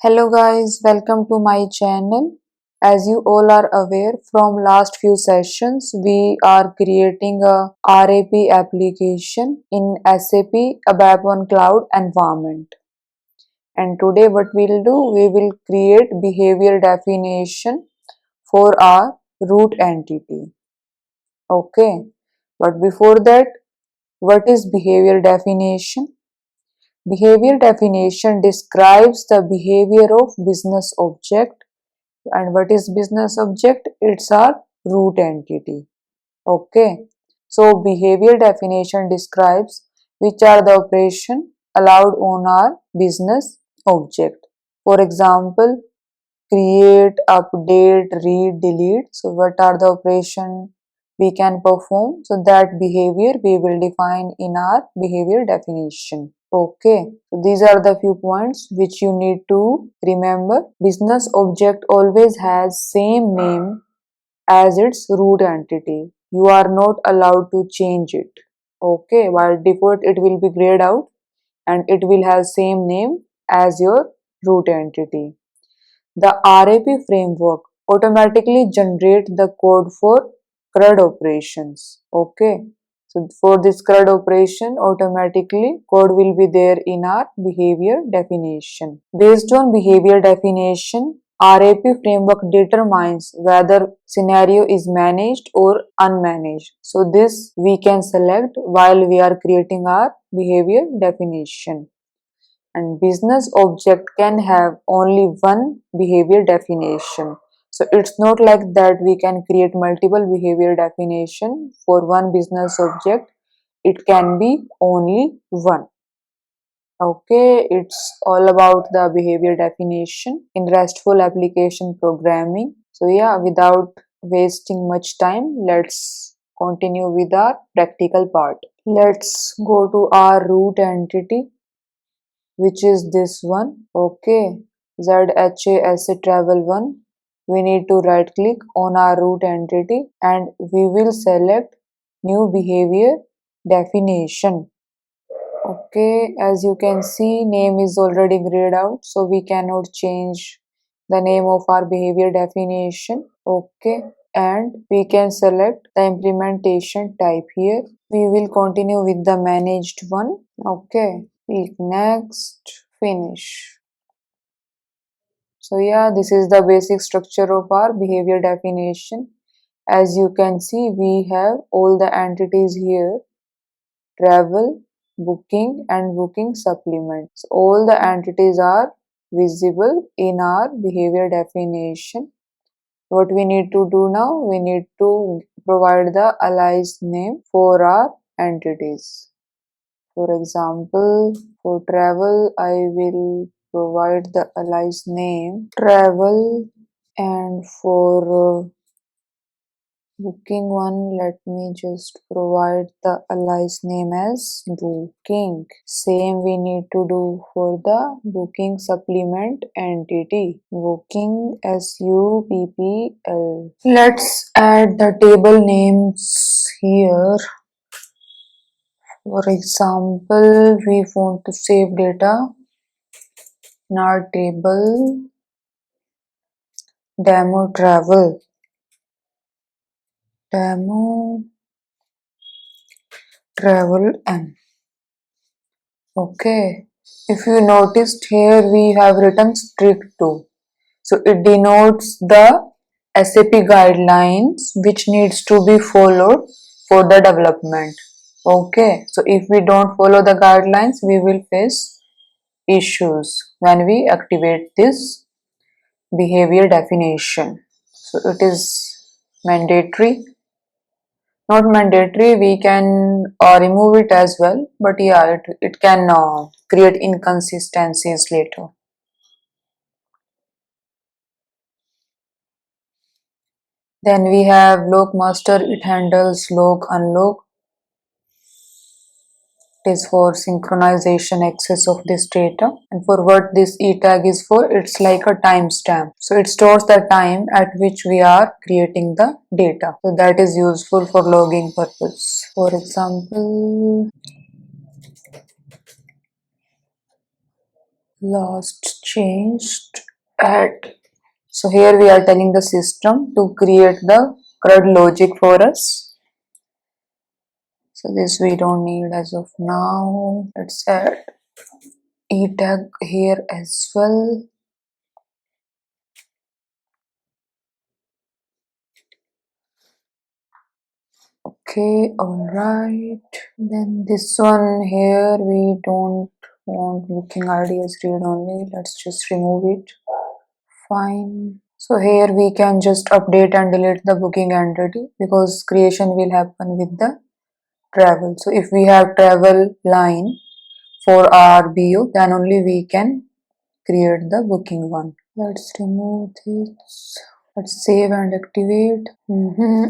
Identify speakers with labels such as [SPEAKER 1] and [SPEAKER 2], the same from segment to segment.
[SPEAKER 1] Hello guys, welcome to my channel. As you all are aware, from last few sessions we are creating a RAP application in SAP ABAP on Cloud environment. And today what we'll do, we will create behavior definition for our root entity. Okay, but before that, what is behavior definition? Behavior definition describes the behavior of business object. And what is business object? It's our root entity. Okay. So behavior definition describes which are the operation allowed on our business object. For example, create, update, read, delete. So what are the operation we can perform? So that behavior we will define in our behavior definition. Okay, so these are the few points which you need to remember. Business object always has same name as its root entity. You are not allowed to change it. Okay, by default it will be grayed out and it will have same name as your root entity. The RAP framework automatically generate the code for CRUD operations. Okay. So for this CRUD operation, automatically code will be there in our behavior definition. Based on behavior definition, RAP framework determines whether scenario is managed or unmanaged. So this we can select while we are creating our behavior definition. And business object can have only one behavior definition. So it's not like that we can create multiple behavior definition for one business object. It can be only one. Okay, it's all about the behavior definition in RESTful application programming. So yeah, without wasting much time, let's continue with our practical part. Let's go to our root entity, which is this one. Okay, ZHA travel 1. We need to right click on our root entity and we will select new behavior definition. Okay, as you can see, name is already grayed out, so we cannot change the name of our behavior definition. Okay, and we can select the implementation type here. We will continue with the managed one. Okay, click next, finish. So yeah, this is the basic structure of our behavior definition. As you can see, we have all the entities here: travel, booking and booking supplement. So all the entities are visible in our behavior definition. What we need to do now, we need to provide the alias name for our entities. For example, for travel, I will provide the alias name travel, and for booking one, let me just provide the alias name as booking. Same we need to do for the booking supplement entity, booking SUPPL. Let's add the table names here. For example, we want to save data in our table demo travel. Demo travel N. Okay. If you noticed here, we have written strict 2. So it denotes the SAP guidelines which needs to be followed for the development. Okay. So if we don't follow the guidelines, we will face issues when we activate this behavior definition. So it is mandatory. Not mandatory, we can remove it as well, but yeah, it can create inconsistencies later. Then we have log master, it handles log unlog. It is for synchronization access of this data, and for what this etag is for, it's like a timestamp. So it stores the time at which we are creating the data. So that is useful for logging purpose. For example, last changed add. So here we are telling the system to create the CRUD logic for us. So this we don't need as of now. Let's add etag here as well. Okay, alright. Then this one here we don't want booking ID as read only. Let's just remove it. Fine. So here we can just update and delete the booking entity because creation will happen with the travel. So if we have travel line for our BO, then only we can create the booking one. Let's remove this. Let's save and activate.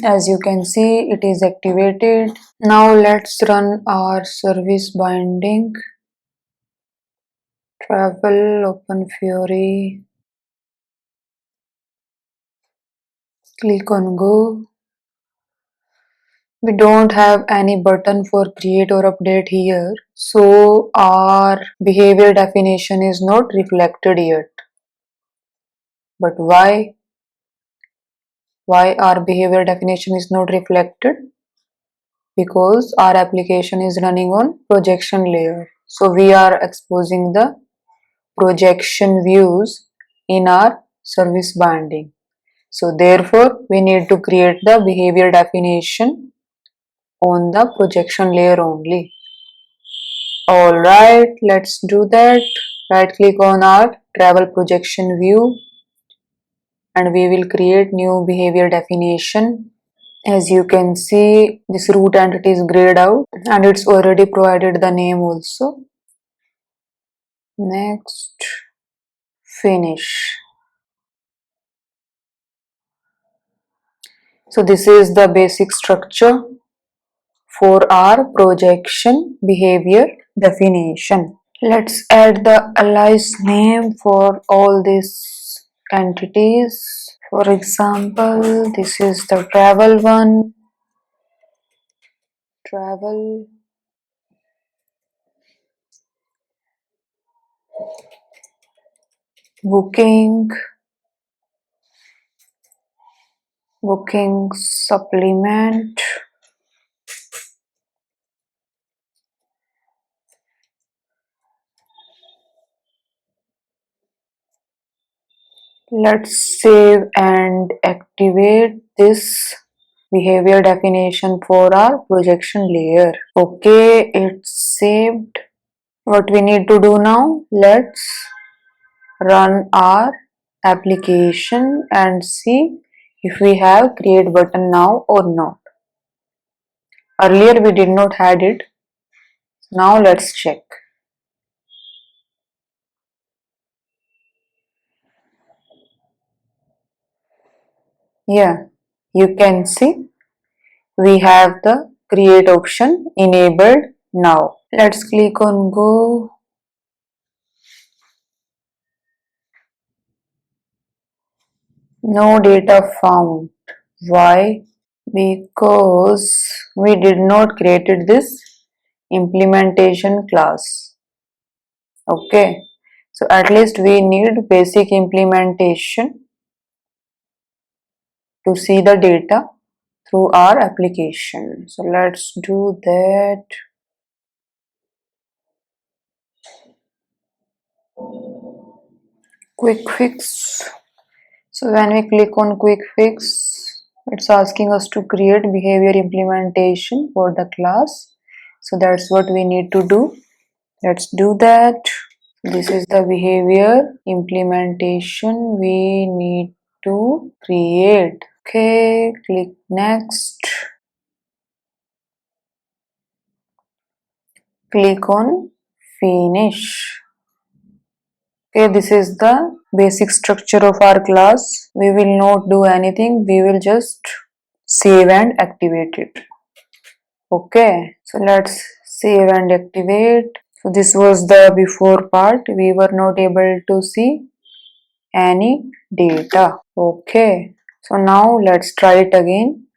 [SPEAKER 1] As you can see, it is activated. Now let's run our service binding. Travel, open Fiori. Click on go. We don't have any button for create or update here, so our behavior definition is not reflected yet. But why our behavior definition is not reflected? Because our application is running on projection layer, so we are exposing the projection views in our service binding. So therefore we need to create the behavior definition on the projection layer only. Alright, let's do that. Right click on our travel projection view and we will create new behavior definition. As you can see, this root entity is grayed out and it's already provided the name also. Next, finish. So this is the basic structure for our projection behavior definition. Let's add the alias name for all these entities. For example, this is the travel one, travel, booking, booking supplement, let's save and activate this behavior definition for our projection layer. Okay, it's saved. What we need to do now, let's run our application and see if we have create button now or not. Earlier we did not had it. Now let's check. Yeah, you can see we have the create option enabled now. Let's click on go. No data found. Why? Because we did not created this implementation class. Okay, so at least we need basic implementation to see the data through our application. So let's do that. Quick fix. So when we click on quick fix, it's asking us to create behavior implementation for the class. So that's what we need to do. Let's do that. This is the behavior implementation we need to create. Okay, click next. Click on finish. Okay, this is the basic structure of our class. We will not do anything. We will just save and activate it. Okay, so let's save and activate. So this was the before part. We were not able to see any data. Okay, so now let's try it again.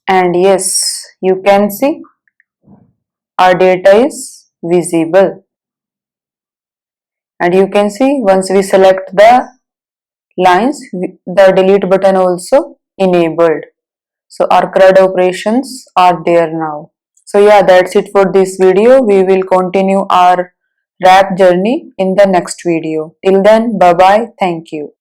[SPEAKER 1] And yes, you can see our data is visible. And you can see once we select the lines, the delete button also enabled. So our CRUD operations are there now. So yeah, that's it for this video. We will continue our wrap journey in the next video. Till then, bye bye. Thank you.